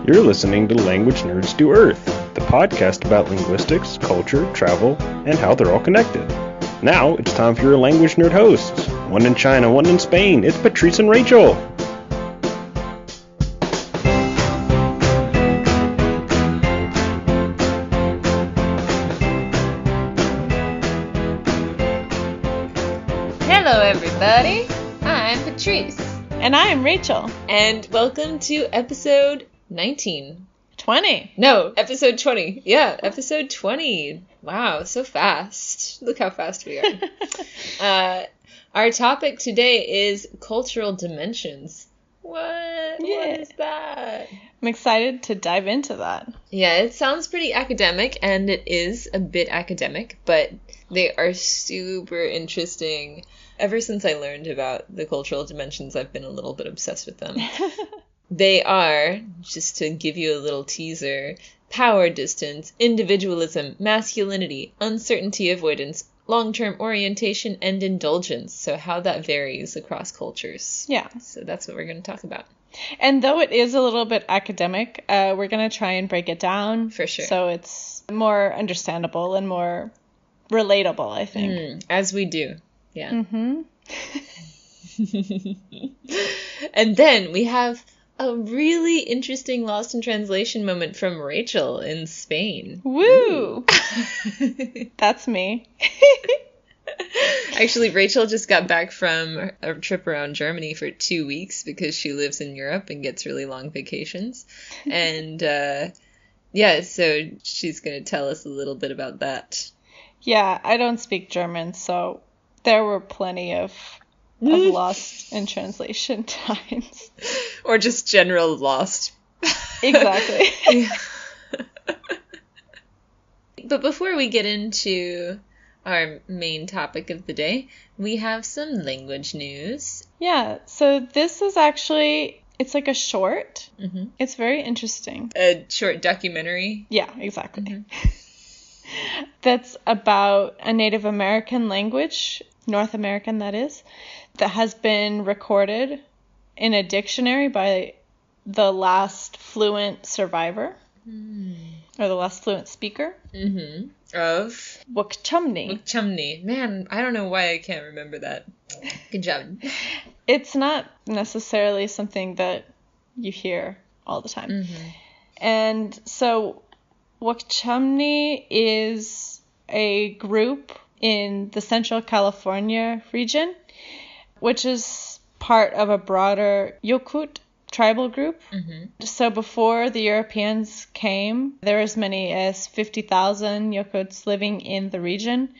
You're listening to Language Nerds Do Earth, the podcast about linguistics, culture, travel, and how they're all connected. Now, it's time for your language nerd hosts. One in China, one in Spain. It's Patrice and Rachel. Hello, everybody. I'm Patrice. And I'm Rachel. And welcome to episode 19. 20. No, episode 20. Yeah, episode 20. Wow, so fast. Look how fast we are. Our topic today is cultural dimensions. What? Yeah. What is that? I'm excited to dive into that. Yeah, it sounds pretty academic, and it is a bit academic, but they are super interesting. Ever since I learned about the cultural dimensions, I've been a little bit obsessed with them. They are, just to give you a little teaser, power distance, individualism, masculinity, uncertainty avoidance, long-term orientation, and indulgence. So how that varies across cultures. Yeah. So that's what we're going to talk about. And though it is a little bit academic, we're going to try and break it down. For sure. So it's more understandable and more relatable, I think. As we do. Yeah. Mm-hmm. And then we have a really interesting lost in translation moment from Rachel in Spain. Woo! That's me. Actually, Rachel just got back from a trip around Germany for 2 weeks because she lives in Europe and gets really long vacations. And yeah, so she's going to tell us a little bit about that. Yeah, I don't speak German, so there were plenty of lost in translation times. Or just general lost. Exactly. But before we get into our main topic of the day, we have some language news. Yeah, so this is actually, it's like a short. Mm-hmm. It's very interesting. A short documentary. Yeah, exactly. Mm-hmm. That's about a Native American language, North American that is, that has been recorded in a dictionary by the last fluent survivor, or the last fluent speaker. Mm-hmm. Of? Wukchumni. Wukchumni. Man, I don't know why I can't remember that. Good job. It's not necessarily something that you hear all the time. Mm-hmm. And so Wukchumni is a group in the Central California region, which is part of a broader Yokut tribal group. Mm-hmm. So before the Europeans came, there were as many as 50,000 Yokuts living in the region.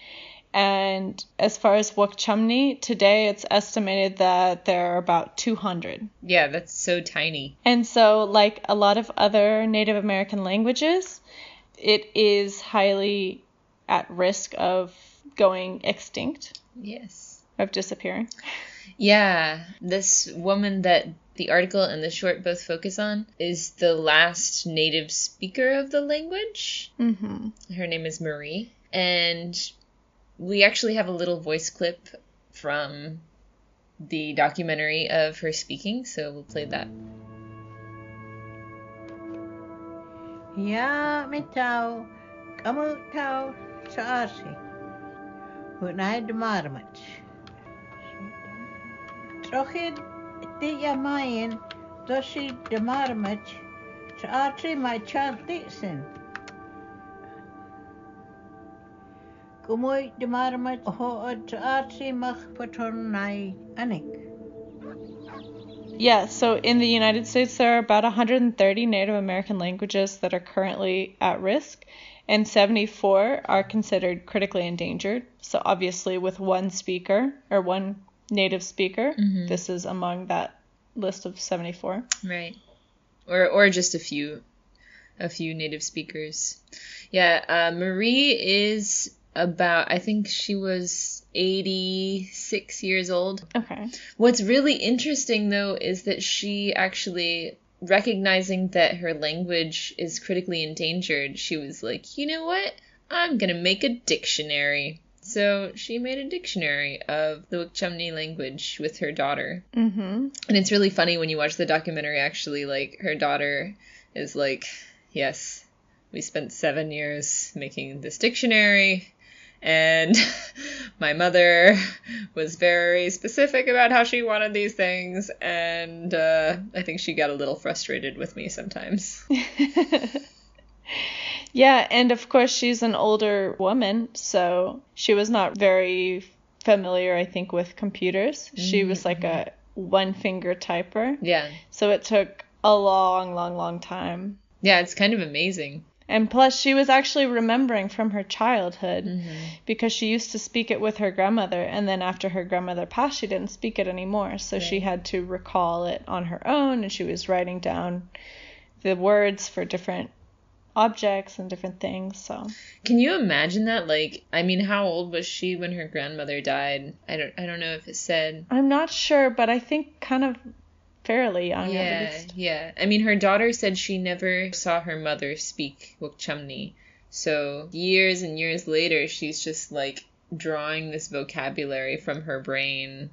And as far as Wukchumni, today it's estimated that there are about 200. Yeah, that's so tiny. And so, like a lot of other Native American languages, it is highly at risk of going extinct. Yes. Of disappearing. Yeah, this woman that the article and the short both focus on is the last native speaker of the language. Mm-hmm. Her name is Marie. And we actually have a little voice clip from the documentary of her speaking, so we'll play that. Ya mitau kamu tau saasi hunai demarmat trochid dia main dosi demarmat saasi my child dixon kumoi demarmat ho saasi mach patronai anik. Yeah, so in the United States, there are about 130 Native American languages that are currently at risk, and 74 are considered critically endangered. So obviously with one speaker, or one native speaker, this is among that list of 74. Right. Or just a few native speakers. Yeah, Marie is about, I think she was 86 years old. Okay. What's really interesting, though, is that she actually, recognizing that her language is critically endangered, she was like, you know what? I'm going to make a dictionary. So she made a dictionary of the Wukchumni language with her daughter. Mm-hmm. And it's really funny when you watch the documentary, actually, like, her daughter is like, yes, we spent 7 years making this dictionary, and my mother was very specific about how she wanted these things, and I think she got a little frustrated with me sometimes. Yeah, and of course she's an older woman, so she was not very familiar, I think, with computers. She was like a one-finger typer. Yeah. So it took a long, long, long time. Yeah, it's kind of amazing. And plus, she was actually remembering from her childhood because she used to speak it with her grandmother, and then after her grandmother passed, she didn't speak it anymore. So she had to recall it on her own, and she was writing down the words for different objects and different things. So can you imagine that? Like, I mean, how old was she when her grandmother died? I don't know if it said. I'm not sure, but I think kind of fairly young at least. Yeah. I mean, her daughter said she never saw her mother speak Wukchumni. So years and years later, she's just like drawing this vocabulary from her brain.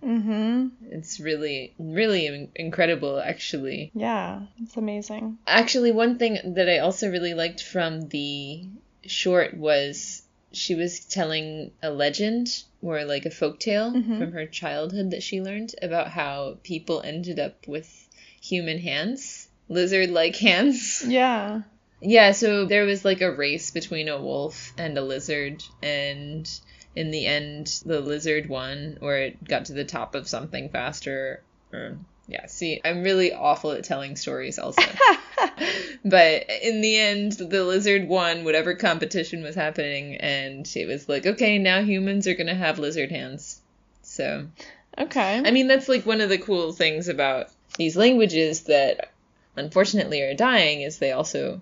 It's really, really incredible, actually. Yeah, it's amazing. Actually, one thing that I also really liked from the short was she was telling a legend or like a folktale from her childhood that she learned about how people ended up with human hands, lizard-like hands. Yeah. Yeah, so there was like a race between a wolf and a lizard, and in the end, the lizard won, or it got to the top of something faster. Yeah, see, I'm really awful at telling stories also. But in the end, the lizard won whatever competition was happening, and it was like, okay, now humans are going to have lizard hands. So, okay. I mean, that's like one of the cool things about these languages that unfortunately are dying, is they also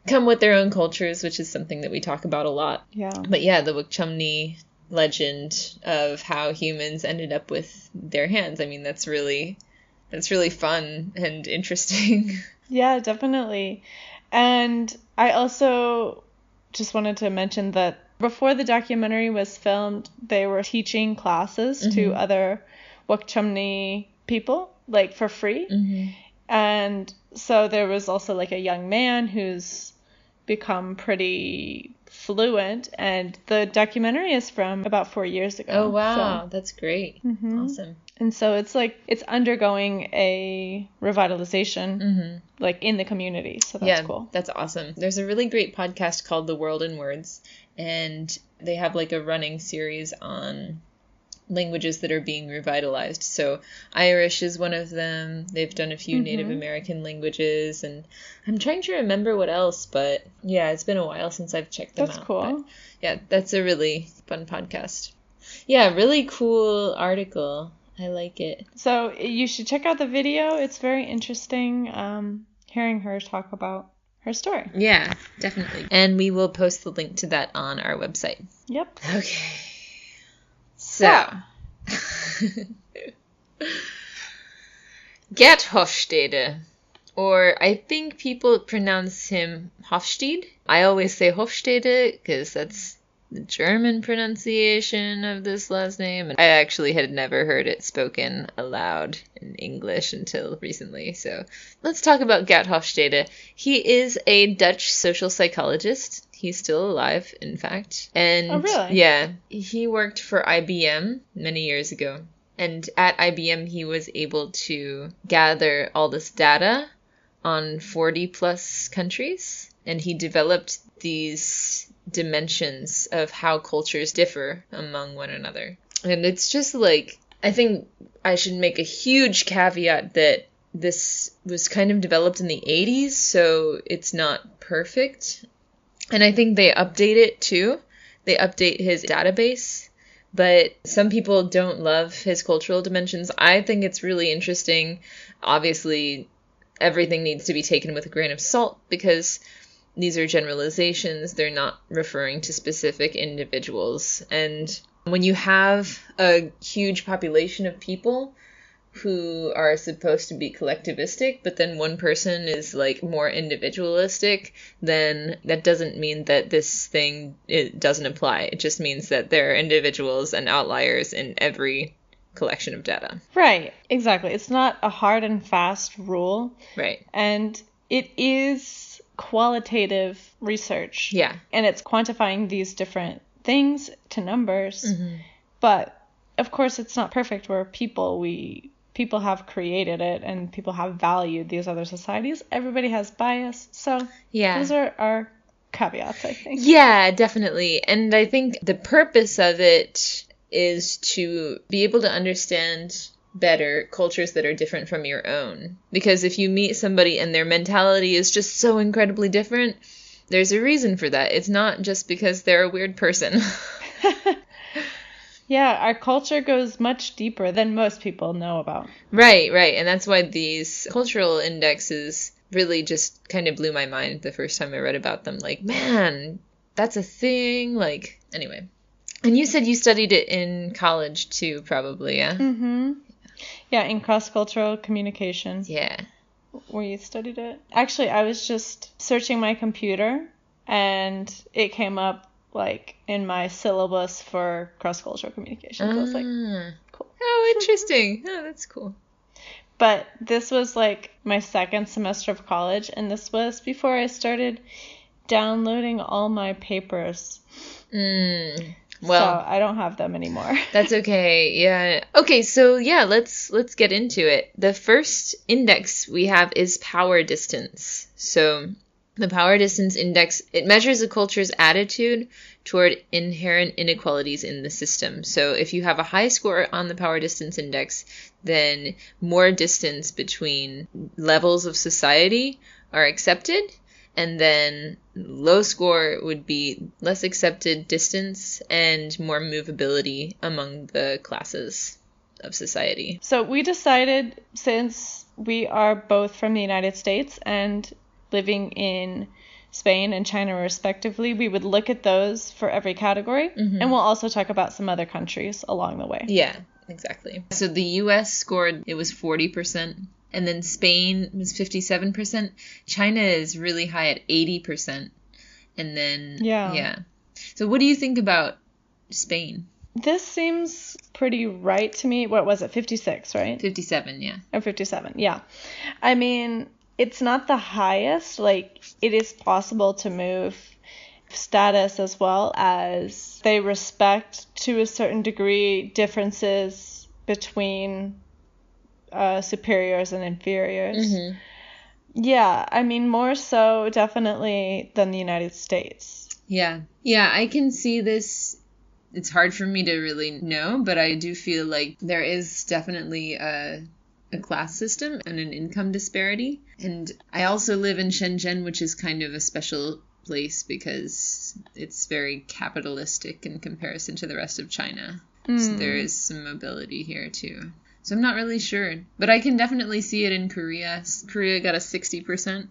come with their own cultures, which is something that we talk about a lot. Yeah. But yeah, the Wukchumni legend of how humans ended up with their hands. I mean, that's really fun and interesting. Yeah, definitely. And I also just wanted to mention that before the documentary was filmed, they were teaching classes to other Wukchumni people, like for free. And so there was also like a young man who's become pretty fluent, and the documentary is from about 4 years ago. Oh, wow. That's great. Awesome. And so it's like it's undergoing a revitalization like in the community. So that's cool. That's awesome. There's a really great podcast called The World in Words, and they have like a running series on languages that are being revitalized. So Irish is one of them. They've done a few Native American languages, and I'm trying to remember what else, but yeah, it's been a while since I've checked them out. That's cool. But yeah, that's a really fun podcast. Yeah, really cool article. I like it. So you should check out the video. It's very interesting hearing her talk about her story. Yeah, definitely. And we will post the link to that on our website. Yep. Okay. So, Gert Hofstede, or I think people pronounce him Hofstede. I always say Hofstede because that's the German pronunciation of this last name, and I actually had never heard it spoken aloud in English until recently. So let's talk about Gert Hofstede. He is a Dutch social psychologist. He's still alive, in fact. And oh, really? Yeah, he worked for IBM many years ago. And at IBM, he was able to gather all this data on 40 plus countries. And he developed these dimensions of how cultures differ among one another. And it's just like, I think I should make a huge caveat that this was kind of developed in the 80s, so it's not perfect. And I think they update it too. They update his database, but some people don't love his cultural dimensions. I think it's really interesting. Obviously, everything needs to be taken with a grain of salt because these are generalizations. They're not referring to specific individuals. And when you have a huge population of people who are supposed to be collectivistic, but then one person is like more individualistic, then that doesn't mean that this thing, it doesn't apply. It just means that there are individuals and outliers in every collection of data. Right, exactly. It's not a hard and fast rule. Right. And it is qualitative research. Yeah. And it's quantifying these different things to numbers. Mm-hmm. But of course, it's not perfect. We're people. People have created it, and people have valued these other societies. Everybody has bias. So Yeah. those are our caveats, I think. Yeah, definitely. And I think the purpose of it is to be able to understand better cultures that are different from your own. Because if you meet somebody and their mentality is just so incredibly different, there's a reason for that. It's not just because they're a weird person. Yeah, our culture goes much deeper than most people know about. Right. And that's why these cultural indexes really just kind of blew my mind the first time I read about them. Like, man, that's a thing. Like, anyway. And you said you studied it in college too, probably, yeah? Mm-hmm. Yeah, in cross-cultural communication. Yeah. Where you studied it. Actually, I was just searching my computer, and it came up, like, in my syllabus for cross-cultural communication. So I was like, cool. Oh, interesting. Oh, that's cool. But this was, like, my second semester of college, and this was before I started downloading all my papers. Well, so I don't have them anymore. That's okay. Yeah. Okay, so yeah, let's get into it. The first index we have is power distance. So the power distance index, it measures a culture's attitude toward inherent inequalities in the system. So if you have a high score on the power distance index, then more distance between levels of society are accepted. And then low score would be less accepted distance and more movability among the classes of society. So we decided, since we are both from the United States and living in Spain and China respectively, we would look at those for every category. Mm-hmm. And we'll also talk about some other countries along the way. Yeah, exactly. So the US scored, it was 40%. And then Spain was 57%. China is really high at 80%. And then, yeah. So what do you think about Spain? This seems pretty right to me. What was it? 56, right? 57, yeah. Oh, 57, yeah. I mean, it's not the highest. Like, it is possible to move status as well as they respect, to a certain degree, differences between superiors and inferiors. Mm-hmm. Yeah, I mean, more so definitely than the United States. Yeah, I can see this. It's hard for me to really know, but I do feel like there is definitely a class system and an income disparity. And I also live in Shenzhen, which is kind of a special place because it's very capitalistic in comparison to the rest of China. So there is some mobility here too. So I'm not really sure, but I can definitely see it in Korea. Korea got a 60%,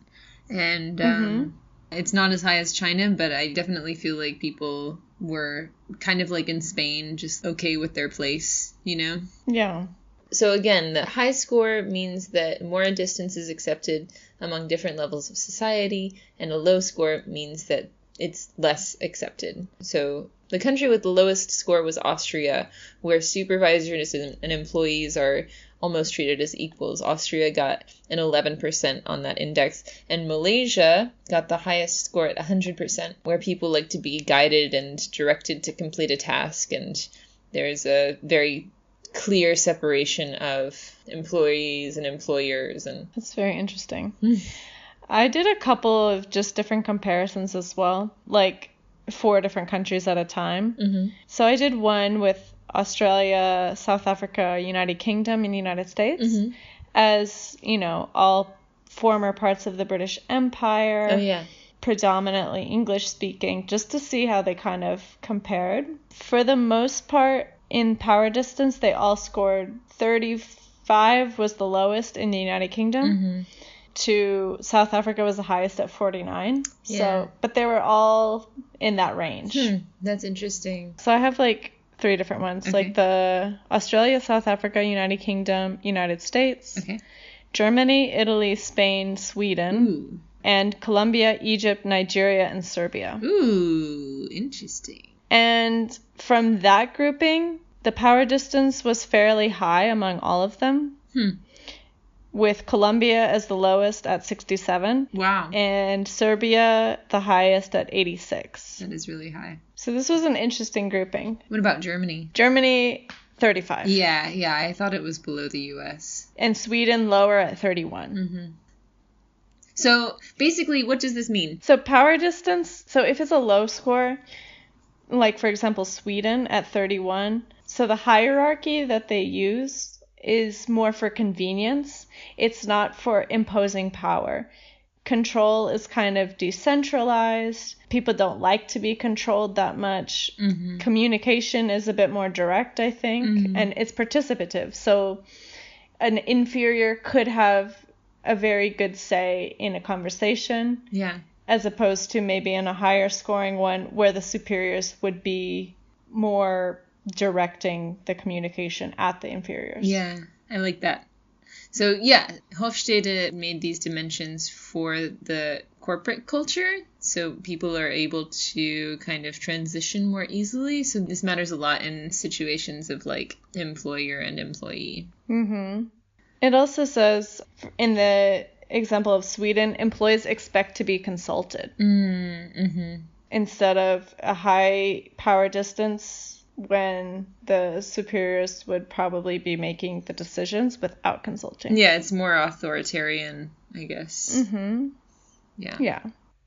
and it's not as high as China, but I definitely feel like people were kind of like in Spain, just okay with their place, you know? Yeah. So again, the high score means that more distance is accepted among different levels of society, and a low score means that it's less accepted. So the country with the lowest score was Austria, where supervisors and employees are almost treated as equals. Austria got an 11% on that index, and Malaysia got the highest score at 100%, where people like to be guided and directed to complete a task, and there's a very clear separation of employees and employers. And that's very interesting. I did a couple of just different comparisons as well, like 4 different countries at a time. Mm-hmm. So I did one with Australia, South Africa, United Kingdom, and the United States, as, you know, all former parts of the British Empire. Oh, yeah. Predominantly English speaking, just to see how they kind of compared. For the most part, in power distance, they all scored 35 was the lowest in the United Kingdom. Mm-hmm. To South Africa was the highest at 49. Yeah. So, but they were all in that range. That's interesting. So I have like 3 different ones, like the Australia, South Africa, United Kingdom, United States, Germany, Italy, Spain, Sweden, and Colombia, Egypt, Nigeria, and Serbia. Ooh, interesting. And from that grouping, the power distance was fairly high among all of them. with Colombia as the lowest at 67. Wow. And Serbia the highest at 86. That is really high. So this was an interesting grouping. What about Germany? Germany, 35. Yeah, I thought it was below the US. And Sweden lower at 31. Mm-hmm. So basically, what does this mean? So power distance, so if it's a low score, like for example Sweden at 31, so the hierarchy that they use is more for convenience. It's not for imposing power. Control is kind of decentralized. People don't like to be controlled that much. Mm-hmm. Communication is a bit more direct, I think, mm-hmm. and it's participative. So an inferior could have a very good say in a conversation. Yeah. As opposed to maybe in a higher scoring one where the superiors would be more directing the communication at the inferiors. Yeah, I like that. So yeah, Hofstede made these dimensions for the corporate culture, so people are able to kind of transition more easily. So this matters a lot in situations of like employer and employee. Mm-hmm. It also says in the example of Sweden, employees expect to be consulted. Mm-hmm. Instead of a high power distance when the superiors would probably be making the decisions without consulting. Yeah, it's more authoritarian, I guess. Mm-hmm. Yeah,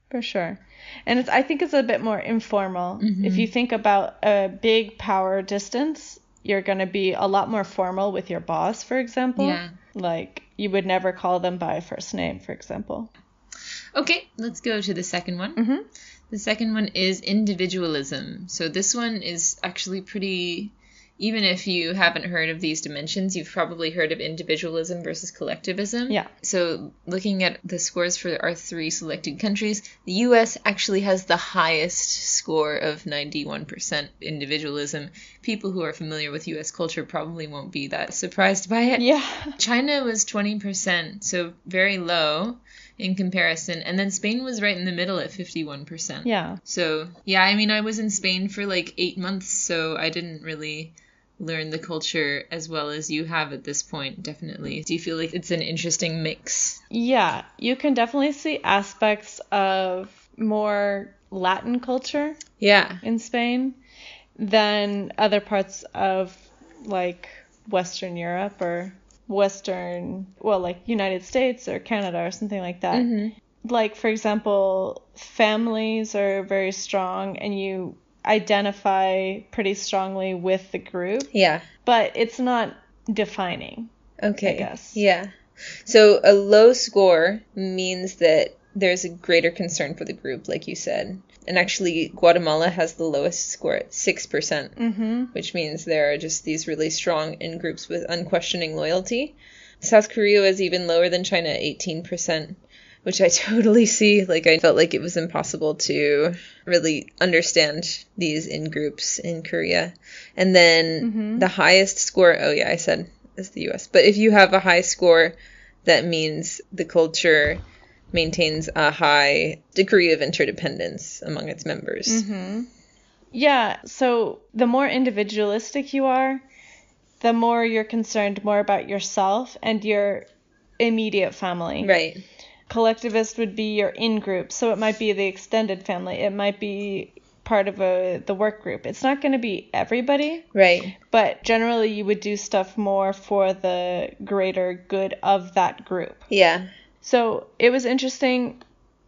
for sure. And I think it's a bit more informal. Mm-hmm. If you think about a big power distance, you're going to be a lot more formal with your boss, for example. Yeah. Like, you would never call them by first name, for example. Okay, let's go to the second one. Mm-hmm. The second one is individualism. So this one is actually pretty, even if you haven't heard of these dimensions, you've probably heard of individualism versus collectivism. Yeah. So looking at the scores for our 3 selected countries, the US actually has the highest score of 91% individualism. People who are familiar with US culture probably won't be that surprised by it. Yeah. China was 20%, so very low in comparison. And then Spain was right in the middle at 51%. Yeah. So, yeah, I mean, I was in Spain for like 8 months, so I didn't really learn the culture as well as you have at this point, definitely. Do you feel like it's an interesting mix? Yeah, you can definitely see aspects of more Latin culture in Spain than other parts of like Western Europe or like United States or Canada or something like that. Mm-hmm. Like, for example, families are very strong and you identify pretty strongly with the group. Yeah. But it's not defining, I guess. Yeah. So a low score means that there's a greater concern for the group, like you said. And actually, Guatemala has the lowest score at 6%, mm-hmm. which means there are just these really strong in-groups with unquestioning loyalty. South Korea is even lower than China at 18%, which I totally see. Like, I felt like it was impossible to really understand these in-groups in Korea. And then mm-hmm. the highest score, I said is the US. But if you have a high score, that means the culture maintains a high degree of interdependence among its members. Mm-hmm. Yeah, so the more individualistic you are, the more you're concerned more about yourself and your immediate family. Right. Collectivist would be your in-group, so it might be the extended family. It might be part of the work group. It's not going to be everybody. Right. But generally you would do stuff more for the greater good of that group. Yeah. So it was interesting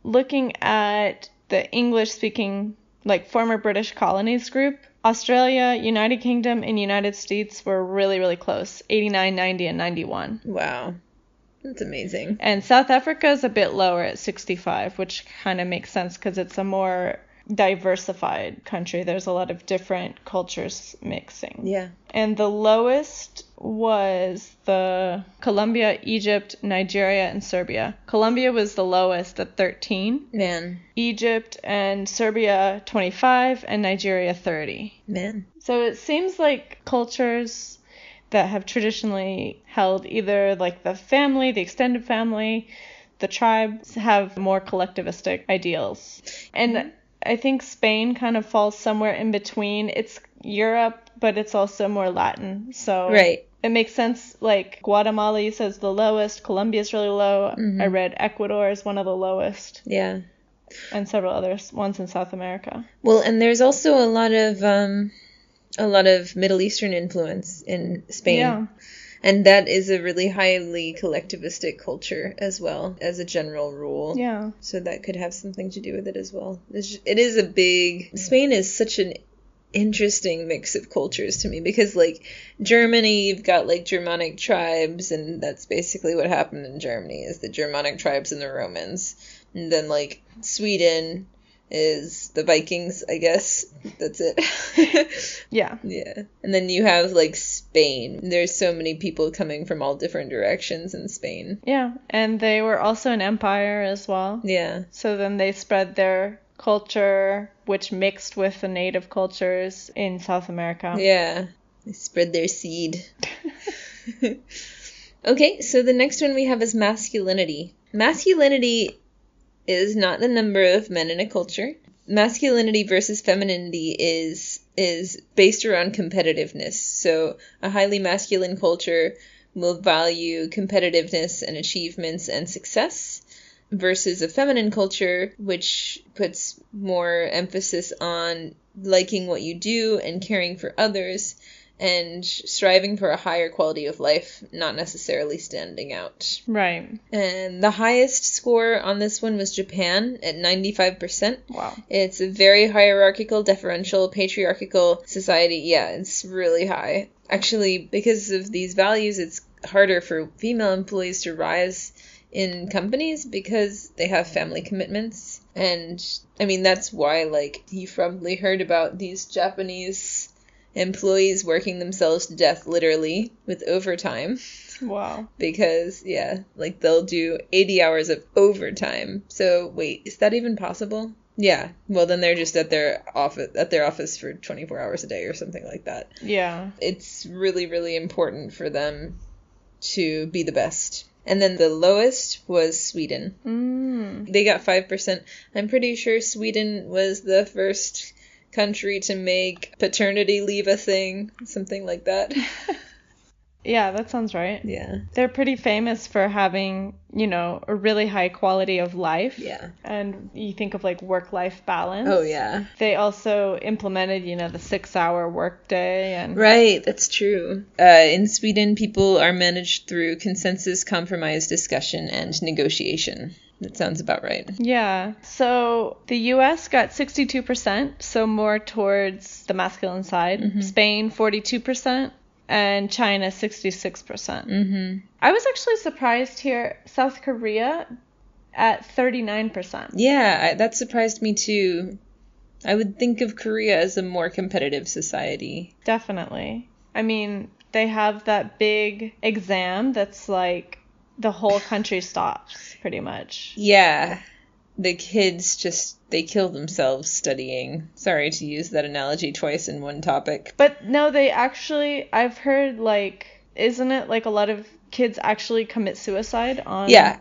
looking at the English-speaking, like, former British colonies group. Australia, United Kingdom, and United States were really, really close, 89, 90, and 91. Wow. That's amazing. And South Africa is a bit lower at 65, which kind of makes sense because it's a more diversified country. There's a lot of different cultures mixing. Yeah. And the lowest was the Colombia, Egypt, Nigeria, and Serbia. Colombia was the lowest at 13. Man. Egypt and Serbia 25 and Nigeria 30. Man. So it seems like cultures that have traditionally held either like the family, the extended family, the tribes have more collectivistic ideals. And I think Spain kind of falls somewhere in between. It's Europe, but it's also more Latin. So right. it makes sense. Like Guatemala, you said, is the lowest. Colombia's really low. I read Ecuador is one of the lowest. Yeah. And several other ones in South America. Well, and there's also a lot of Middle Eastern influence in Spain. Yeah. And that is a really highly collectivistic culture as well, as a general rule. Yeah. So that could have something to do with it as well. It is a big... Spain is such an interesting mix of cultures to me, because, like, Germany, you've got, like, Germanic tribes, and that's basically what happened in Germany, is the Germanic tribes and the Romans. And then, like, Sweden is the Vikings, I guess. That's it. Yeah. Yeah. And then you have, like, Spain. There's so many people coming from all different directions in Spain. Yeah. And they were also an empire as well. Yeah. So then they spread their culture, which mixed with the native cultures in South America. Yeah. They spread their seed. Okay, so the next one we have is masculinity. Masculinity is not the number of men in a culture. Masculinity versus femininity is based around competitiveness. So a highly masculine culture will value competitiveness and achievements and success, versus a feminine culture which puts more emphasis on liking what you do and caring for others and striving for a higher quality of life, not necessarily standing out. Right. And the highest score on this one was Japan at 95%. Wow. It's a very hierarchical, deferential, patriarchal society. Yeah, it's really high. Actually, because of these values, it's harder for female employees to rise in companies because they have family commitments. And, I mean, that's why, like, you've probably heard about these Japanese employees working themselves to death, literally, with overtime. Wow. Because, yeah, like, they'll do 80 hours of overtime. So, wait, is that even possible? Yeah. Well, then they're just at their office for 24 hours a day or something like that. Yeah. It's really, really important for them to be the best. And then the lowest was Sweden. They got 5%. I'm pretty sure Sweden was the first country to make paternity leave a thing, something like that. Yeah, that sounds right. Yeah. They're pretty famous for having, you know, a really high quality of life. Yeah. And you think of, like, work-life balance. Oh, yeah. They also implemented, you know, the 6-hour workday and... Right, that's true. In Sweden, people are managed through consensus, compromise, discussion, and negotiation. That sounds about right. Yeah. So the US got 62%, so more towards the masculine side. Spain, 42%. And China, 66%. I was actually surprised here, South Korea at 39%. Yeah, that surprised me too. I would think of Korea as a more competitive society. Definitely. I mean, they have that big exam that's like the whole country stops, pretty much. Yeah. The kids they kill themselves studying. Sorry to use that analogy twice in one topic. But no, they actually, I've heard, like, isn't it like a lot of kids actually commit suicide on... Yeah.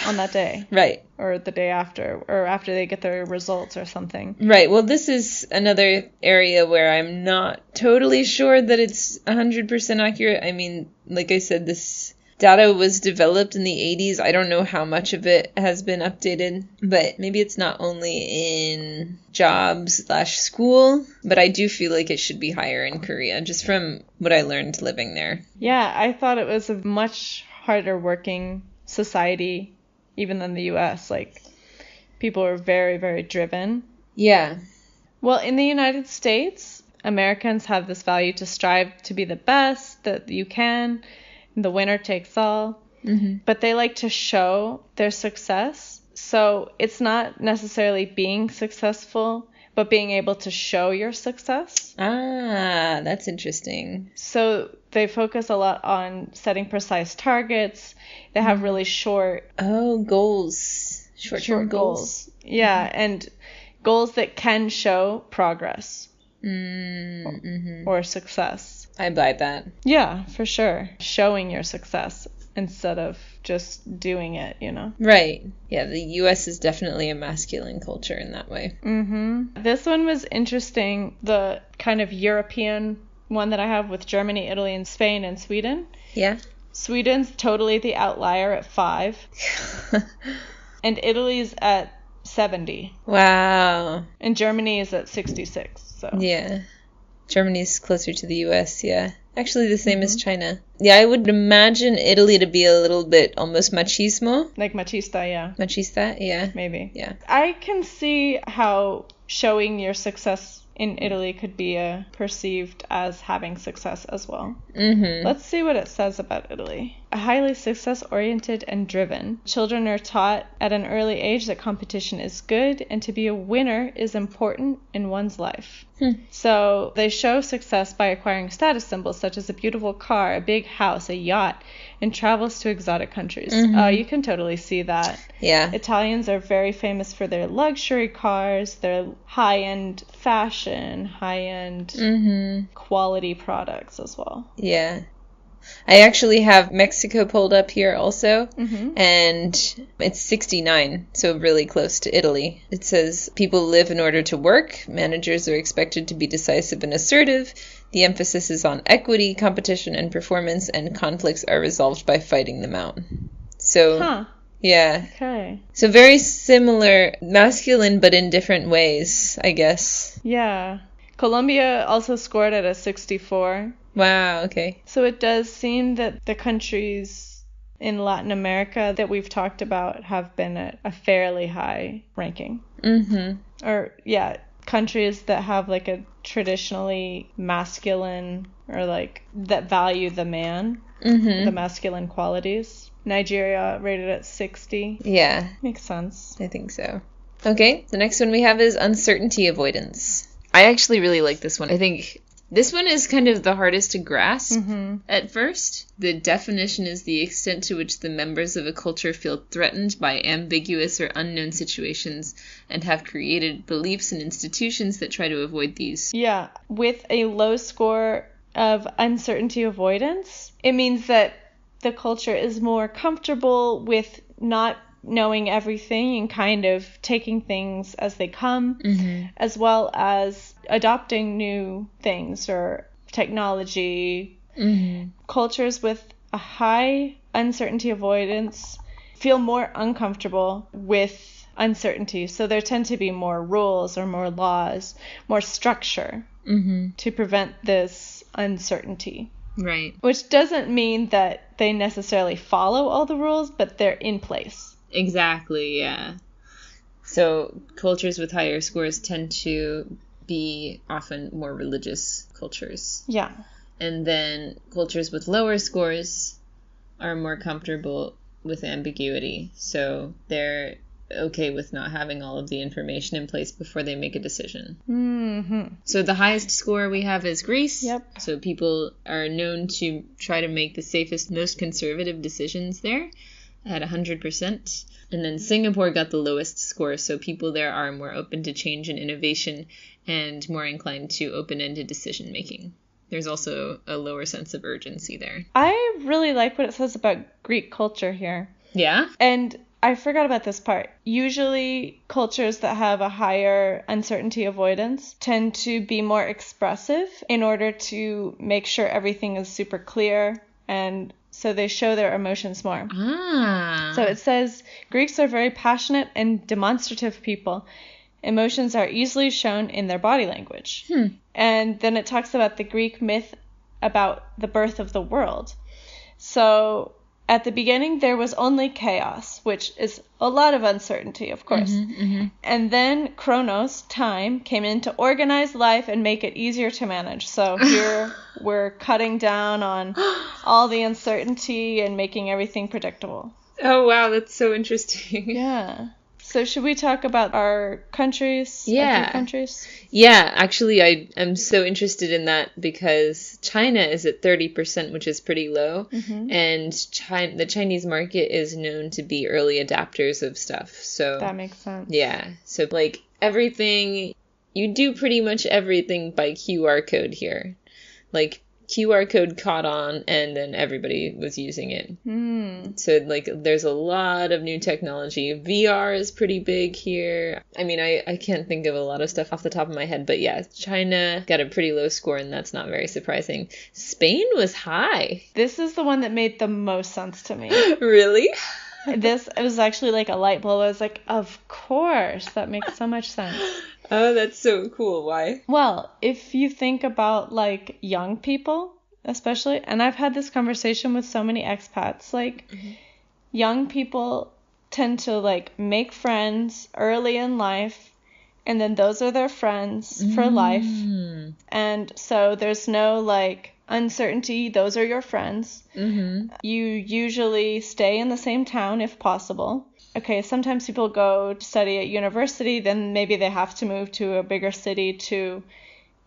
On that day. Right. Or the day after, or after they get their results or something. Right. Well, this is another area where I'm not totally sure that it's 100% accurate. I mean, like I said, this data was developed in the 80s. I don't know how much of it has been updated, but maybe it's not only in jobs/school, but I do feel like it should be higher in Korea, just from what I learned living there. Yeah, I thought it was a much harder working society, even than the US. Like, people are very, very driven. Yeah. Well, in the United States, Americans have this value to strive to be the best that you can. The winner takes all. But they like to show their success. So it's not necessarily being successful, but being able to show your success. Ah, that's interesting. So they focus a lot on setting precise targets. They have really short... Oh, goals. Short-term goals. Yeah, and goals that can show progress. Or success. I buy that. Yeah, for sure. Showing your success instead of just doing it, you know? Right. Yeah, the U.S. is definitely a masculine culture in that way. This one was interesting. The kind of European one that I have with Germany, Italy, and Spain and Sweden. Yeah. Sweden's totally the outlier at 5. And Italy's at 70. Wow. And Germany is at 66. So Yeah. Germany's closer to the US, yeah. Actually, the same as China. Yeah, I would imagine Italy to be a little bit almost machismo. like machista, yeah. Machista, yeah. Maybe. Yeah. I can see how showing your success in Italy could be perceived as having success as well. Mm-hmm. Let's see what it says about Italy. Highly success-oriented and driven. Children are taught at an early age that competition is good and to be a winner is important in one's life. So they show success by acquiring status symbols such as a beautiful car, a big house, a yacht, and travels to exotic countries. You can totally see that. Yeah. Italians are very famous for their luxury cars, their high-end fashion, high-end quality products as well. Yeah. I actually have Mexico pulled up here also, and it's 69, so really close to Italy. It says, people live in order to work, managers are expected to be decisive and assertive, the emphasis is on equity, competition, and performance, and conflicts are resolved by fighting them out. So, yeah. Okay. So very similar, masculine, but in different ways, I guess. Yeah. Colombia also scored at a 64. Wow, okay. So it does seem that the countries in Latin America that we've talked about have been at a fairly high ranking. Or, yeah, countries that have like a traditionally masculine or like that value the man, the masculine qualities. Nigeria rated at 60. Yeah. Makes sense. I think so. Okay, the next one we have is uncertainty avoidance. I actually really like this one. I think this one is kind of the hardest to grasp at first. The definition is the extent to which the members of a culture feel threatened by ambiguous or unknown situations and have created beliefs and institutions that try to avoid these. Yeah, with a low score of uncertainty avoidance, it means that the culture is more comfortable with not knowing everything and kind of taking things as they come, as well as adopting new things or technology. Cultures with a high uncertainty avoidance feel more uncomfortable with uncertainty. So there tend to be more rules or more laws, more structure to prevent this uncertainty. Right. Which doesn't mean that they necessarily follow all the rules, but they're in place. Exactly, yeah. So cultures with higher scores tend to be often more religious cultures. Yeah. And then cultures with lower scores are more comfortable with ambiguity. So they're okay with not having all of the information in place before they make a decision. So the highest score we have is Greece. Yep. So people are known to try to make the safest, most conservative decisions there at 100%. And then Singapore got the lowest score, so people there are more open to change and innovation and more inclined to open-ended decision-making. There's also a lower sense of urgency there. I really like what it says about Greek culture here. Yeah? And I forgot about this part. Usually cultures that have a higher uncertainty avoidance tend to be more expressive in order to make sure everything is super clear, and so they show their emotions more. So it says, Greeks are very passionate and demonstrative people. Emotions are easily shown in their body language. And then it talks about the Greek myth about the birth of the world. So at the beginning, there was only chaos, which is a lot of uncertainty, of course. And then Chronos, time, came in to organize life and make it easier to manage. So here we're cutting down on all the uncertainty and making everything predictable. Oh, wow, that's so interesting. Yeah. So should we talk about our countries? Yeah. Our few countries? Yeah, actually, I'm so interested in that because China is at 30%, which is pretty low. And the Chinese market is known to be early adapters of stuff. So That makes sense. yeah. So, like, everything, you do pretty much everything by QR code here. Like, QR code caught on, and then everybody was using it. So, like, there's a lot of new technology. VR is pretty big here. I mean, I can't think of a lot of stuff off the top of my head, but yeah, China got a pretty low score, and that's not very surprising. Spain was high. This is the one that made the most sense to me. Really? It was actually like a light bulb. I was like, of course, that makes so much sense. Oh, that's so cool. Why? Well, if you think about, like, young people, especially, and I've had this conversation with so many expats, like, young people tend to, like, make friends early in life, and then those are their friends for life. And so there's no, like, uncertainty. Those are your friends. You usually stay in the same town if possible. Okay, sometimes people go to study at university, then maybe they have to move to a bigger city to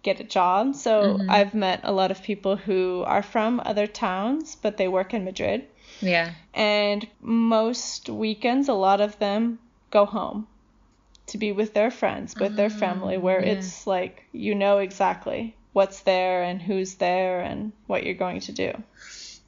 get a job. So I've met a lot of people who are from other towns, but they work in Madrid. Yeah. And most weekends, a lot of them go home to be with their friends, with their family, where it's like, you know exactly what's there and who's there and what you're going to do.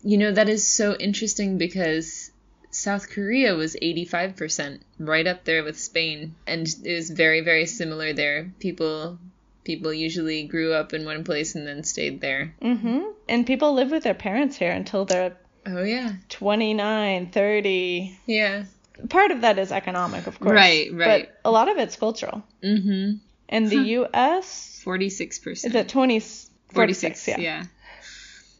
You know, that is so interesting because South Korea was 85%, right up there with Spain. And it was very, very similar there. People usually grew up in one place and then stayed there. And people live with their parents here until they're 29, 30. Yeah. Part of that is economic, of course. Right. But a lot of it's cultural. And the U.S. 46%. Is it 46? Yeah.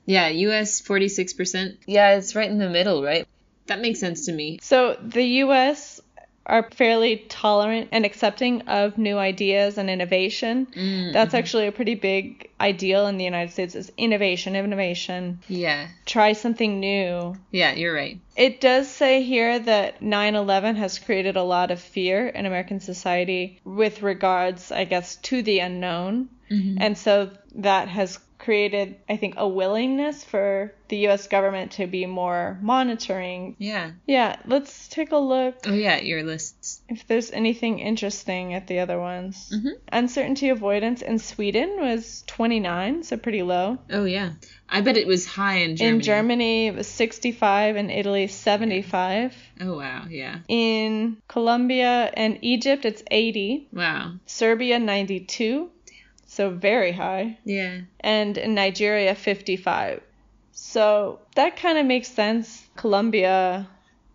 Yeah, U.S. 46%. Yeah, it's right in the middle, right? That makes sense to me. So the U.S. are fairly tolerant and accepting of new ideas and innovation. That's actually a pretty big ideal in the United States, is innovation. Yeah. Try something new. Yeah, you're right. It does say here that 9/11 has created a lot of fear in American society with regards, I guess, to the unknown. And so that has created, I think, a willingness for the U.S. government to be more monitoring. Yeah. Yeah, let's take a look. Oh, yeah, your lists. If there's anything interesting at the other ones. Uncertainty avoidance in Sweden was 29, so pretty low. Oh, yeah. I bet it was high in Germany. In Germany, it was 65. In Italy, 75. Oh, wow, yeah. In Colombia and Egypt, it's 80. Wow. Serbia, 92. So very high. Yeah. And in Nigeria, 55. So that kind of makes sense. Colombia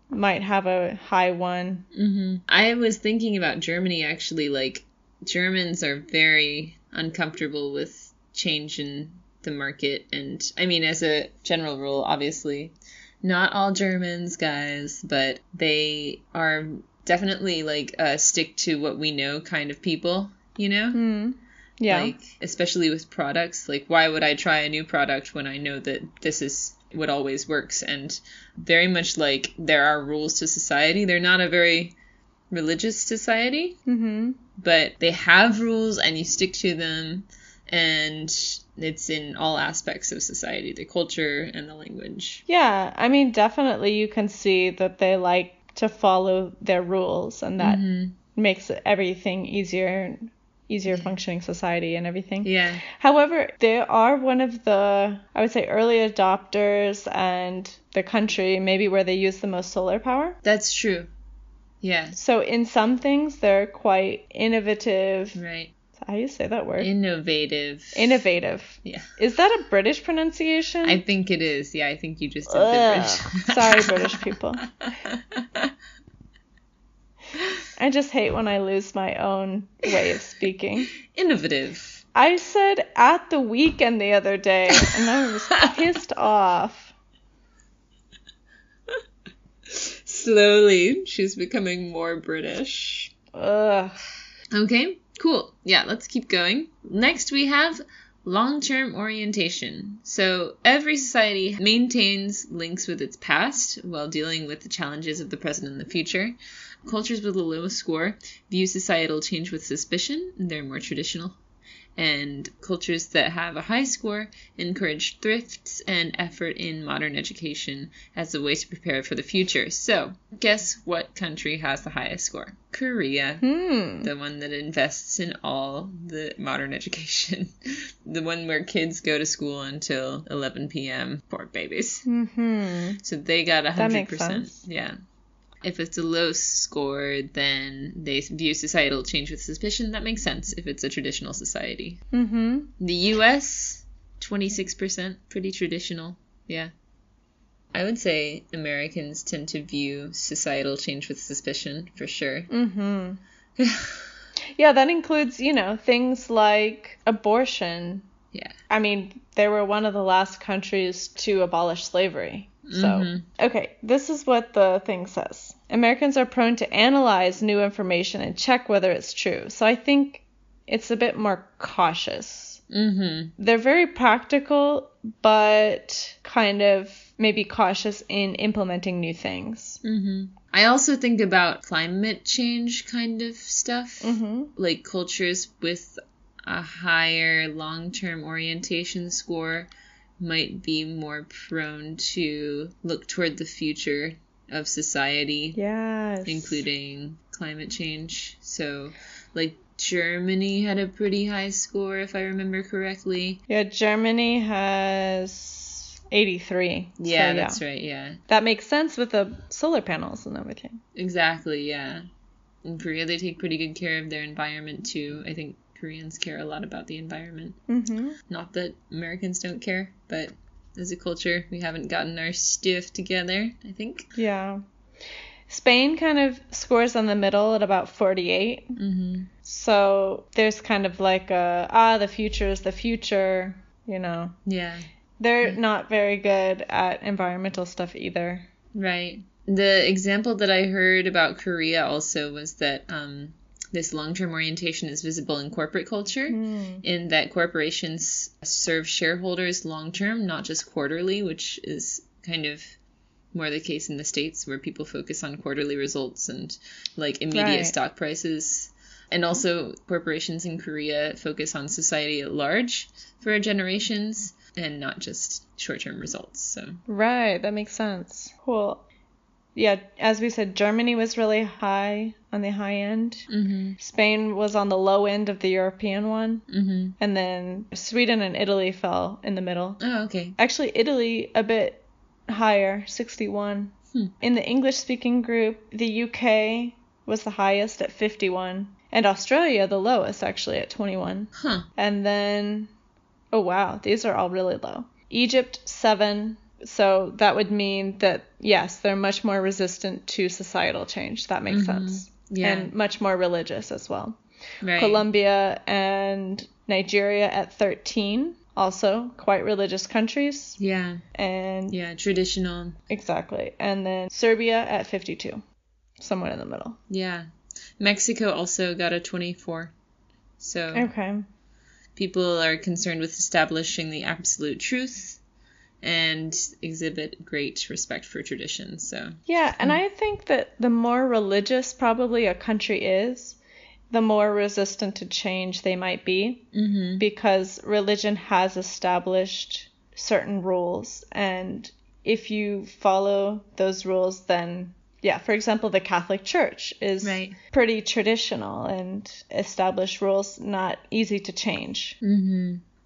might have a high one. I was thinking about Germany, actually. Like, Germans are very uncomfortable with change in the market. And, I mean, as a general rule, obviously, not all Germans, guys, but they are definitely, like, stick to what we know kind of people, you know? Yeah. Like, especially with products. Like, why would I try a new product when I know that this is what always works? And very much like there are rules to society. They're not a very religious society, but they have rules and you stick to them. And it's in all aspects of society, the culture and the language. Yeah, I mean, definitely you can see that they like to follow their rules, and that makes everything easier functioning society and everything. Yeah. However, they are one of the, I would say, early adopters and the country maybe where they use the most solar power. That's true. Yeah. So in some things, they're quite innovative. Right. Is that how you say that word? Innovative. Yeah. Is that a British pronunciation? I think it is. Yeah, I think you just did the British. Sorry, British people. I just hate when I lose my own way of speaking. Innovative. I said at the weekend the other day, and I was pissed off. Slowly, she's becoming more British. Ugh. Okay, cool. Yeah, let's keep going. Next we have long-term orientation. So every society maintains links with its past while dealing with the challenges of the present and the future. Cultures with the lowest score view societal change with suspicion. They're more traditional. And cultures that have a high score encourage thrifts and effort in modern education as a way to prepare for the future. So, guess what country has the highest score? Korea. The one that invests in all the modern education. The one where kids go to school until 11 p.m. Poor babies. So they got 100%. That makes sense. Yeah. If it's a low score, then they view societal change with suspicion. That makes sense if it's a traditional society. The U.S., 26%, pretty traditional. Yeah. I would say Americans tend to view societal change with suspicion, for sure. Yeah, that includes, things like abortion. Yeah. I mean, they were one of the last countries to abolish slavery. So, okay, this is what the thing says. Americans are prone to analyze new information and check whether it's true. So I think it's a bit more cautious. They're very practical, but kind of maybe cautious in implementing new things. I also think about climate change kind of stuff. Like cultures with a higher long-term orientation score might be more prone to look toward the future of society. Yes. Including climate change. So, like, Germany had a pretty high score, if I remember correctly. Yeah, Germany has 83. Yeah, that's right, yeah. That makes sense with the solar panels and everything. Exactly, yeah. In Korea, they take pretty good care of their environment, too. I think Koreans care a lot about the environment. Not that Americans don't care, but as a culture, we haven't gotten our stuff together, I think. Yeah. Spain kind of scores on the middle at about 48. So there's kind of like the future is the future, Yeah. They're not very good at environmental stuff either. Right. The example that I heard about Korea also was that this long-term orientation is visible in corporate culture, in that corporations serve shareholders long-term, not just quarterly, which is kind of more the case in the States, where people focus on quarterly results and like immediate stock prices. And also corporations in Korea focus on society at large for generations and not just short-term results. So right, that makes sense. Cool. Yeah, as we said, Germany was really high, on the high end. Spain was on the low end of the European one. And then Sweden and Italy fell in the middle. Oh, okay. Actually, Italy a bit higher, 61. In the English-speaking group, the UK was the highest at 51. And Australia, the lowest, actually, at 21. And then, oh wow, these are all really low. Egypt, 7. So that would mean that, yes, they're much more resistant to societal change. That makes sense. Yeah. And much more religious as well. Right. Colombia and Nigeria at 13. Also quite religious countries. Yeah. And yeah, traditional. Exactly. And then Serbia at 52. Somewhere in the middle. Yeah. Mexico also got a 24. So okay. People are concerned with establishing the absolute truth and exhibit great respect for tradition. So yeah, and I think that the more religious probably a country is, the more resistant to change they might be, because religion has established certain rules, and if you follow those rules, then yeah, for example, the Catholic Church is pretty traditional and established rules, not easy to change.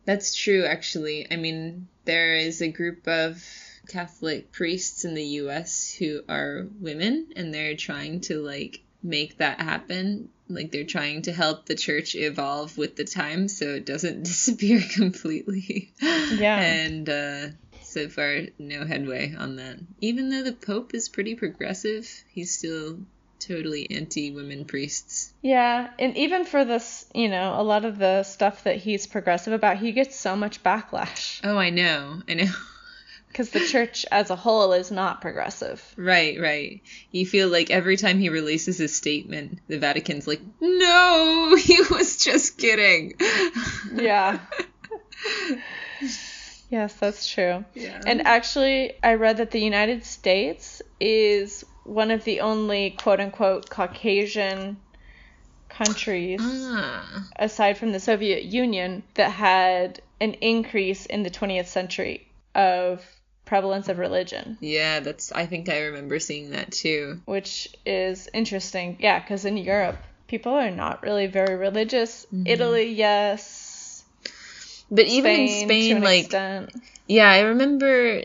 That's true, actually. I mean, there is a group of Catholic priests in the U.S. who are women, and they're trying to, like, make that happen. Like, they're trying to help the church evolve with the times so it doesn't disappear completely. Yeah. And so far, no headway on that. Even though the Pope is pretty progressive, he's still totally anti-women priests. Yeah, and even for this, a lot of the stuff that he's progressive about, he gets so much backlash. Oh, I know. Because the church as a whole is not progressive. Right. You feel like every time he releases a statement, the Vatican's like, no, he was just kidding. Yeah. Yes, that's true. Yeah. And actually, I read that the United States is one of the only quote-unquote Caucasian countries, aside from the Soviet Union, that had an increase in the 20th century of prevalence of religion. Yeah, I think I remember seeing that too. Which is interesting. Yeah, because in Europe, people are not really very religious. Italy, yes. But even in Spain, to an extent. Yeah, I remember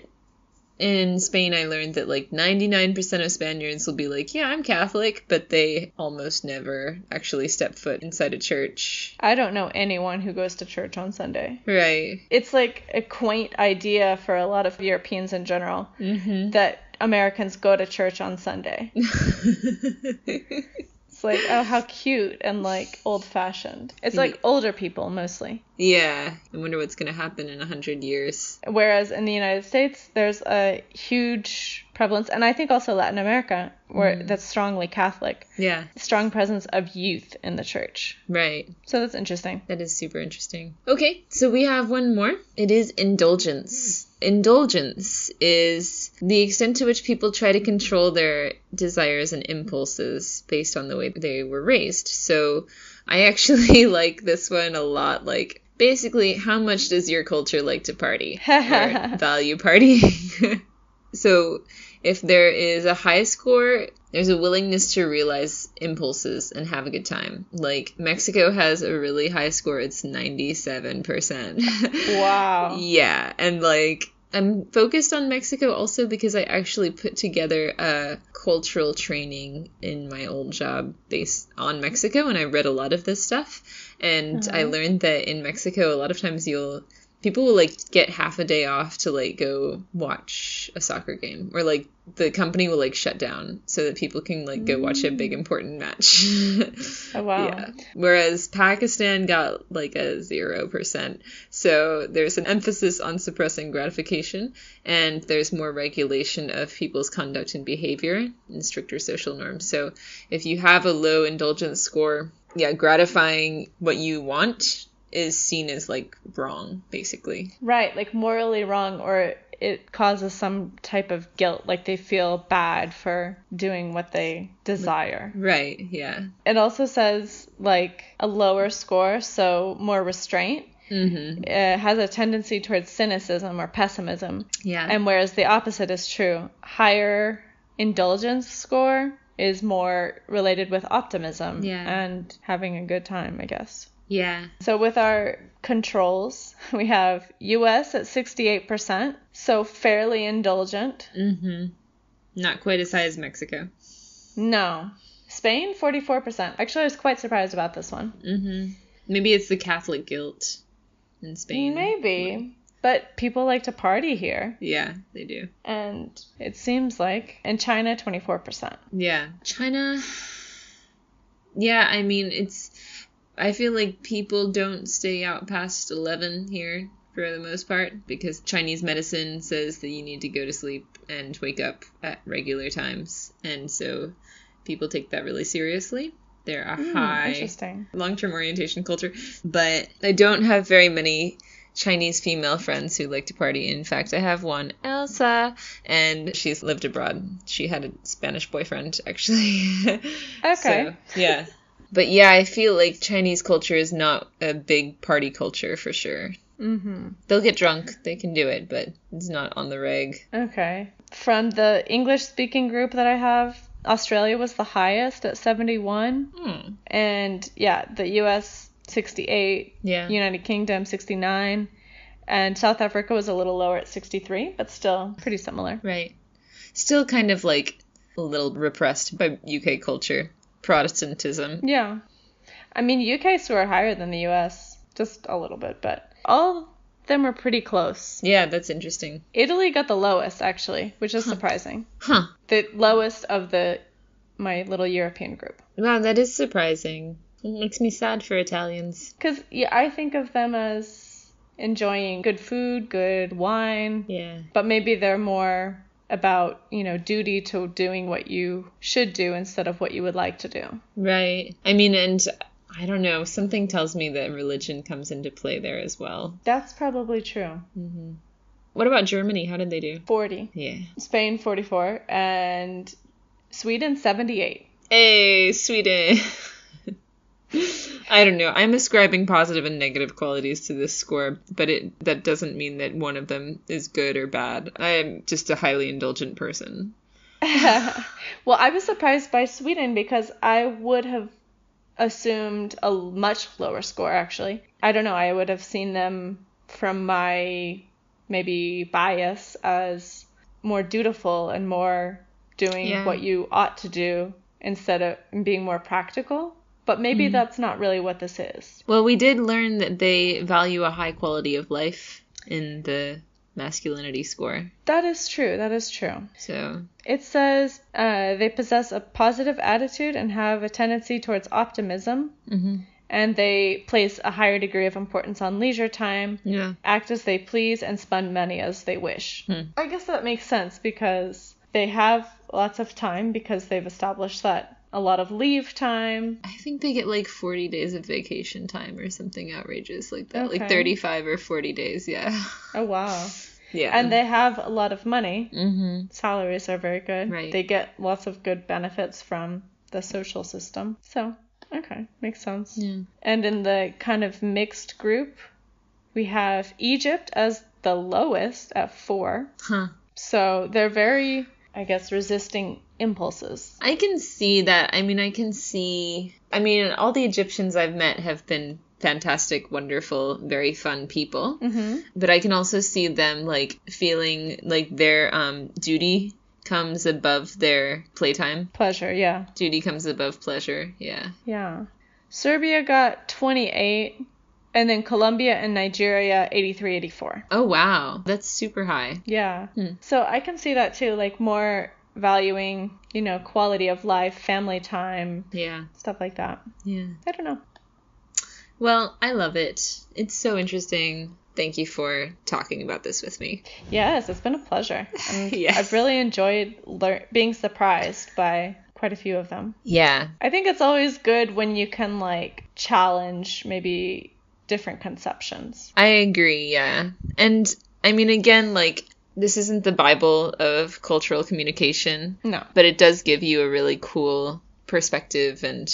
in Spain I learned that 99% of Spaniards will be like, yeah, I'm Catholic, but they almost never actually step foot inside a church. I don't know anyone who goes to church on Sunday. Right. It's a quaint idea for a lot of Europeans in general that Americans go to church on Sunday. It's oh, how cute and old-fashioned. It's older people mostly. Yeah. I wonder what's going to happen in 100 years. Whereas in the United States, there's a huge prevalence, and I think also Latin America, where that's strongly Catholic. Yeah. Strong presence of youth in the church. Right. So that's interesting. That is super interesting. Okay, so we have one more. It is indulgence. Indulgence is the extent to which people try to control their desires and impulses based on the way they were raised. So I actually like this one a lot. Basically, how much does your culture like to party? Or value partying? So if there is a high score, there's a willingness to realize impulses and have a good time. Mexico has a really high score. It's 97%. Wow. Yeah. And I'm focused on Mexico also because I actually put together a cultural training in my old job based on Mexico, and I read a lot of this stuff. And I learned that in Mexico, a lot of times people will get half a day off to go watch a soccer game, or the company will shut down so that people can go watch a big important match. Oh, wow. Yeah. Whereas Pakistan got a 0%. So there's an emphasis on suppressing gratification, and there's more regulation of people's conduct and behavior and stricter social norms. So if you have a low indulgence score, gratifying what you want is seen as wrong, basically. Right, morally wrong, or it causes some type of guilt, they feel bad for doing what they desire. Right, yeah. It also says a lower score, so more restraint. It has a tendency towards cynicism or pessimism. Yeah. And whereas the opposite is true, higher indulgence score is more related with optimism and having a good time, I guess. Yeah. So with our controls, we have U.S. at 68%, so fairly indulgent. Not quite as high as Mexico. No. Spain, 44%. Actually, I was quite surprised about this one. Maybe it's the Catholic guilt in Spain. Maybe. But people like to party here. Yeah, they do. And it seems in China, 24%. Yeah. China, I mean, I feel people don't stay out past 11 here for the most part, because Chinese medicine says that you need to go to sleep and wake up at regular times. And so people take that really seriously. They're a high long-term orientation culture. But I don't have very many Chinese female friends who like to party. In fact, I have one, Elsa, and she's lived abroad. She had a Spanish boyfriend, actually. Okay. So, yeah. But yeah, I feel Chinese culture is not a big party culture for sure. They'll get drunk, they can do it, but it's not on the reg. Okay. From the English-speaking group that I have, Australia was the highest at 71. And the US 68. Yeah. United Kingdom 69. And South Africa was a little lower at 63, but still pretty similar. Right. Still kind of a little repressed by UK culture. Protestantism. Yeah. I mean, UK scored higher than the US. Just a little bit, but all of them were pretty close. Yeah, that's interesting. Italy got the lowest, actually, which is surprising. The lowest of my little European group. Wow, that is surprising. It makes me sad for Italians. Because, I think of them as enjoying good food, good wine. Yeah. But maybe they're more about, duty to doing what you should do instead of what you would like to do. Right. I mean, and I don't know, something tells me that religion comes into play there as well. That's probably true. What about Germany? How did they do? 40. Yeah. Spain, 44. And Sweden, 78. Hey, Sweden. I don't know. I'm ascribing positive and negative qualities to this score, but that doesn't mean that one of them is good or bad. I'm just a highly indulgent person. Well, I was surprised by Sweden because I would have assumed a much lower score, actually. I don't know. I would have seen them from my maybe bias as more dutiful and more doing what you ought to do instead of being more practical. But maybe that's not really what this is. Well, we did learn that they value a high quality of life in the masculinity score. That is true. That is true. So it says they possess a positive attitude and have a tendency towards optimism. Mm-hmm. And they place a higher degree of importance on leisure time, act as they please, and spend money as they wish. I guess that makes sense because they have lots of time because they've established that. A lot of leave time. I think they get like 40 days of vacation time or something outrageous like that. Okay. Like 35 or 40 days, yeah. Oh, wow. Yeah. And they have a lot of money. Mm-hmm. Salaries are very good. Right. They get lots of good benefits from the social system. So, okay, makes sense. Yeah. And in the kind of mixed group, we have Egypt as the lowest at 4. Huh. So they're very, I guess, resisting impulses. I can see that. I mean, all the Egyptians I've met have been fantastic, wonderful, very fun people. Mm-hmm. But I can also see them, like, feeling like their duty comes above their playtime. Pleasure, yeah. Duty comes above pleasure, yeah. Yeah. Serbia got 28, and then Colombia and Nigeria 83, 84. Oh, wow. That's super high. Yeah. So I can see that, too, like, more valuing, quality of life, family time, stuff like that. Yeah. I don't know. Well, I love it. It's so interesting. Thank you for talking about this with me. Yes, it's been a pleasure. And I've really enjoyed being surprised by quite a few of them. Yeah. I think it's always good when you can, like, challenge maybe different conceptions. I agree, yeah. And, I mean, again, like, this isn't the Bible of cultural communication. No. But it does give you a really cool perspective, and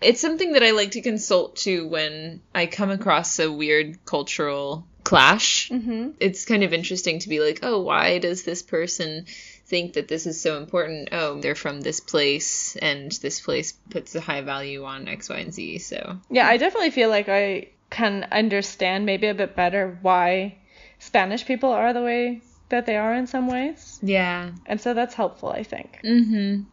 it's something that I like to consult to when I come across a weird cultural clash. Mm-hmm. It's kind of interesting to be like, oh, why does this person think that this is so important? Oh, they're from this place, and this place puts a high value on X, Y, and Z, so. Yeah, I definitely feel like I can understand maybe a bit better why Spanish people are the way that they are in some ways. Yeah. And so that's helpful, I think. Mm-hmm.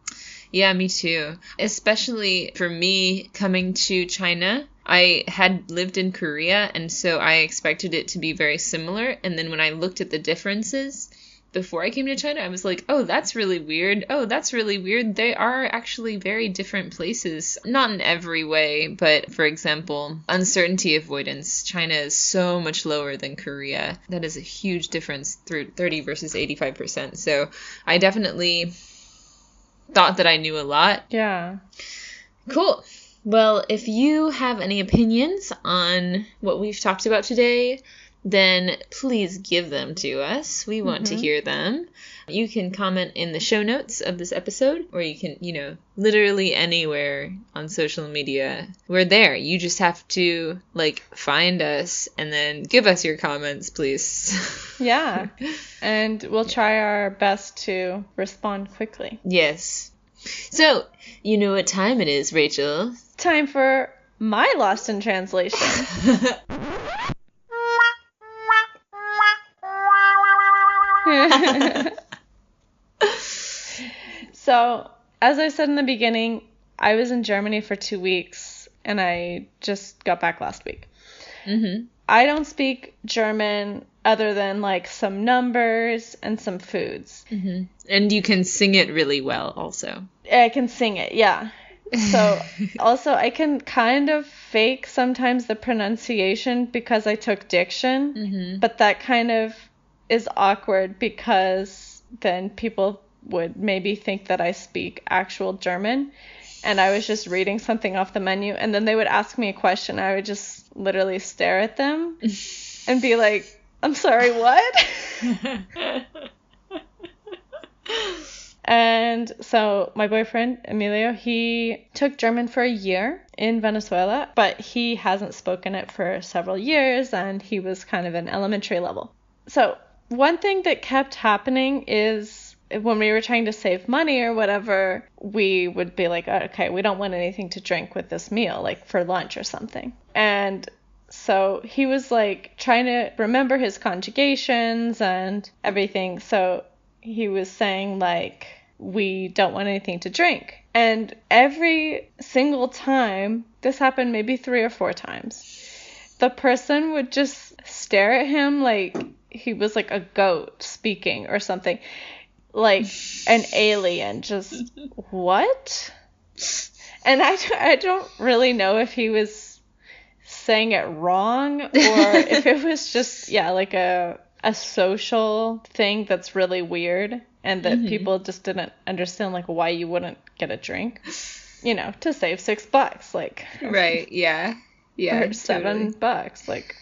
Yeah, me too. Especially for me coming to China. I had lived in Korea, and so I expected it to be very similar. And then when I looked at the differences before I came to China, I was like, oh, that's really weird. Oh, that's really weird. They are actually very different places. Not in every way, but for example, uncertainty avoidance. China is so much lower than Korea. That is a huge difference through 30 versus 85%. So I definitely thought that I knew a lot. Yeah. Cool. Well, if you have any opinions on what we've talked about today, then please give them to us. We want to hear them. You can comment in the show notes of this episode, or you can, literally anywhere on social media. We're there. You just have to, find us and then give us your comments, please. Yeah. And we'll try our best to respond quickly. Yes. So, you know what time it is, Rachel? Time for my Lost in Translation. So, as I said in the beginning, I was in Germany for 2 weeks, and I just got back last week. Mm-hmm. I don't speak German other than, some numbers and some foods. Mm-hmm. And you can sing it really well, also. I can sing it, yeah. So, also, I can kind of fake sometimes the pronunciation because I took diction, but that kind of is awkward because then people would maybe think that I speak actual German, and I was just reading something off the menu, and then they would ask me a question. I would just literally stare at them and be like, I'm sorry, what? And so my boyfriend, Emilio, he took German for a year in Venezuela, but he hasn't spoken it for several years, and he was kind of an elementary level. So one thing that kept happening is when we were trying to save money or whatever, we would be like, okay, we don't want anything to drink with this meal, like for lunch or something. And so he was like trying to remember his conjugations and everything. So he was saying like, we don't want anything to drink. And every single time, this happened maybe 3 or 4 times, the person would just stare at him like he was like a goat speaking or something, like an alien, just what? And I don't really know if he was saying it wrong or if it was just, like a social thing that's really weird and that people just didn't understand, like, why you wouldn't get a drink, to save $6, like. Right, yeah. Yeah, or $7, like.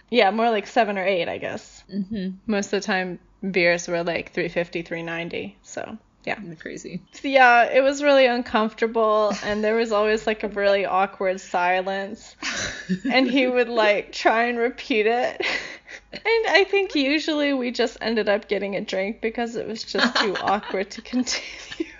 Yeah, more like 7 or 8, I guess. Mm-hmm. Most of the time, beers were like $3.50, $3.90, so. Yeah. Crazy. Yeah, it was really uncomfortable, and there was always like a really awkward silence. And he would like try and repeat it. And I think usually we just ended up getting a drink because it was just too awkward to continue.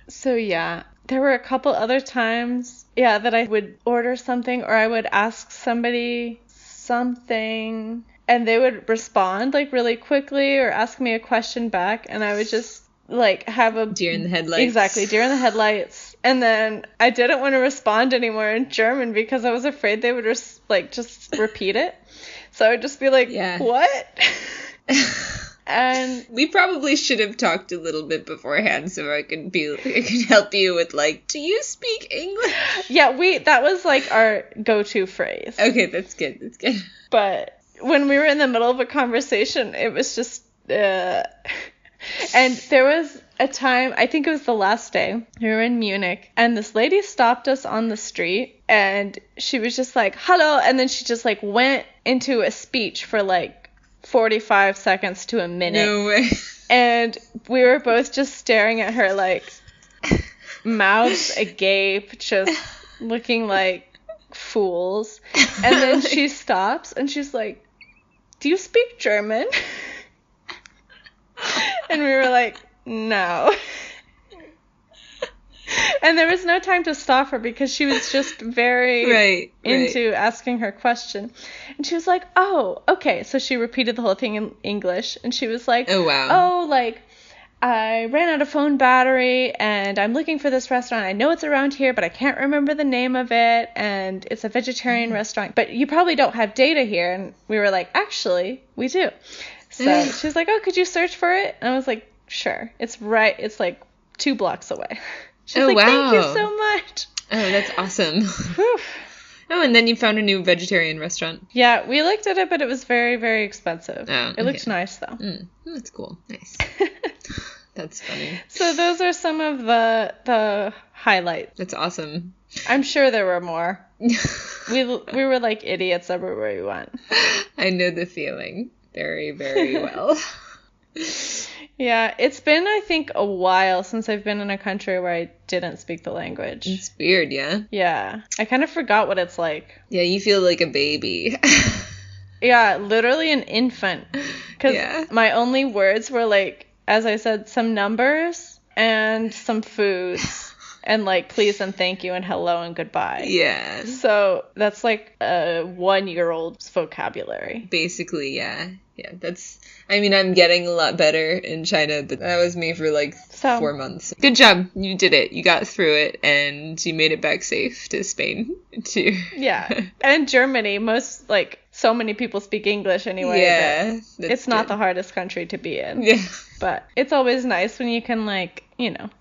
So yeah, there were a couple other times, that I would order something or I would ask somebody something and they would respond like really quickly or ask me a question back, and I would just like have a deer in the headlights. Exactly, deer in the headlights. And then I didn't want to respond anymore in German because I was afraid they would just repeat it. So I would just be like, what? And we probably should have talked a little bit beforehand so I could help you with like, do you speak English? Yeah, that was like our go-to phrase. Okay, that's good. But when we were in the middle of a conversation, it was just and there was a time, I think it was the last day, we were in Munich, and this lady stopped us on the street, and she was just like, hello, and then she just like went into a speech for like 45 seconds to a minute. No way. And we were both just staring at her like mouths agape, just looking like fools. And then she stops and she's like, do you speak German? And we were like, no. And there was no time to stop her because she was just very into asking her question. And she was like, oh, okay. So she repeated the whole thing in English. And she was like, oh, wow. Oh, like, I ran out of phone battery and I'm looking for this restaurant. I know it's around here, but I can't remember the name of it. And it's a vegetarian restaurant. But you probably don't have data here. And we were like, actually, we do. So she was like, oh, could you search for it? And I was like, sure. It's like 2 blocks away. She's like, wow. Thank you so much. Oh, that's awesome. Whew. Oh, and then you found a new vegetarian restaurant. Yeah, we looked at it, but it was very, very expensive. Oh, okay. It looked nice, though. That's cool. Nice. That's funny. So those are some of the highlights. That's awesome. I'm sure there were more. We were like idiots everywhere we went. I know the feeling very, very well. Yeah, it's been, I think, a while since I've been in a country where I didn't speak the language. It's weird, yeah? Yeah. I kind of forgot what it's like. Yeah, you feel like a baby. Yeah, literally an infant. Because my only words were, like, as I said, some numbers and some foods. And, like, please and thank you and hello and goodbye. Yeah. So that's, like, a 1-year-old's vocabulary. Basically, yeah. Yeah, I'm getting a lot better in China, but that was me for like 4 months. Good job. You did it. You got through it, and you made it back safe to Spain, too. Yeah. And Germany, so many people speak English anyway. Yeah. It's not the hardest country to be in. Yeah. But it's always nice when you can,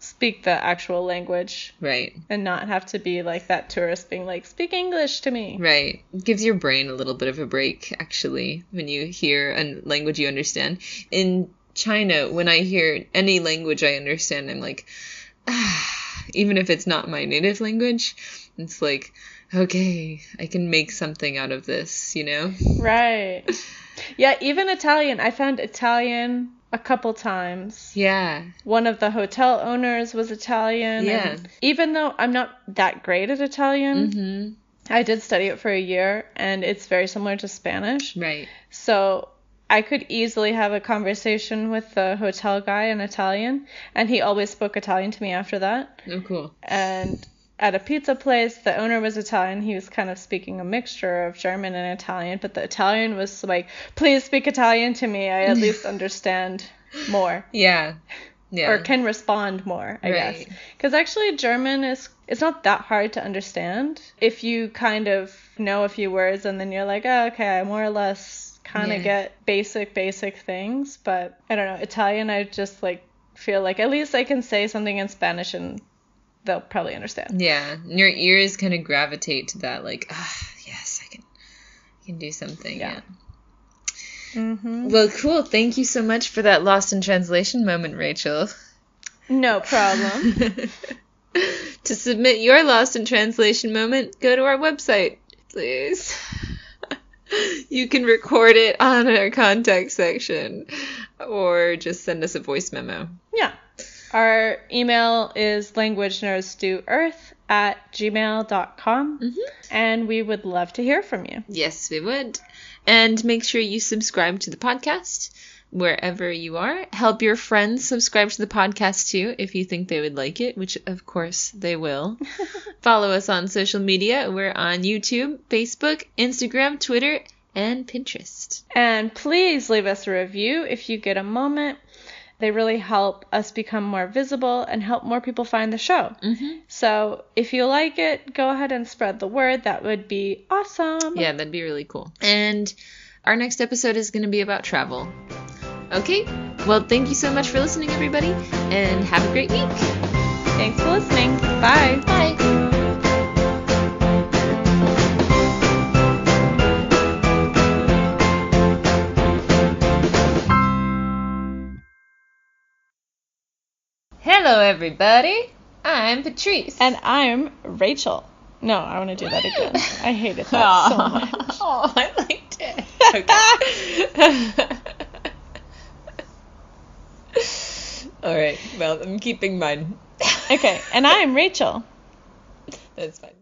speak the actual language. Right. And not have to be like that tourist being like, speak English to me. Right. It gives your brain a little bit of a break, actually, when you hear a language you understand. In China, when I hear any language I understand, I'm like, even if it's not my native language, it's like, okay, I can make something out of this, Right. Yeah, even Italian. I found Italian a couple times. Yeah. One of the hotel owners was Italian. Yeah. And even though I'm not that great at Italian, I did study it for a year, and it's very similar to Spanish. Right. So I could easily have a conversation with the hotel guy in Italian, and he always spoke Italian to me after that. Oh, cool. And at a pizza place, the owner was Italian. He was kind of speaking a mixture of German and Italian, but the Italian was like, please speak Italian to me. I at least understand more. Yeah. Yeah. Or can respond more, I guess. Because actually German it's not that hard to understand if you kind of know a few words and then you're like, oh, okay, I more or less kind of get basic things. But I don't know, Italian, I just like feel like at least I can say something in Spanish and they'll probably understand. Yeah. Your ears kind of gravitate to that, like, yes, I can do something. Yeah. Well, cool. Thank you so much for that lost in translation moment, Rachel. No problem. To submit your lost in translation moment, go to our website, please. You can record it on our contact section or just send us a voice memo. Yeah. Our email is languagenerdsdoearth@gmail.com, and we would love to hear from you. Yes, we would. And make sure you subscribe to the podcast wherever you are. Help your friends subscribe to the podcast too if you think they would like it, which of course they will. Follow us on social media. We're on YouTube, Facebook, Instagram, Twitter, and Pinterest. And please leave us a review if you get a moment. They really help us become more visible and help more people find the show. So if you like it, go ahead and spread the word. That would be awesome. Yeah, that'd be really cool. And our next episode is going to be about travel. Okay, well, thank you so much for listening, everybody, and have a great week. Thanks for listening. Bye. Bye. Hello, everybody. I'm Patrice. And I'm Rachel. No, I want to do that again. I hated that so much. Oh, I liked it. Okay. All right. Well, I'm keeping mine. Okay. And I'm Rachel. That's fine.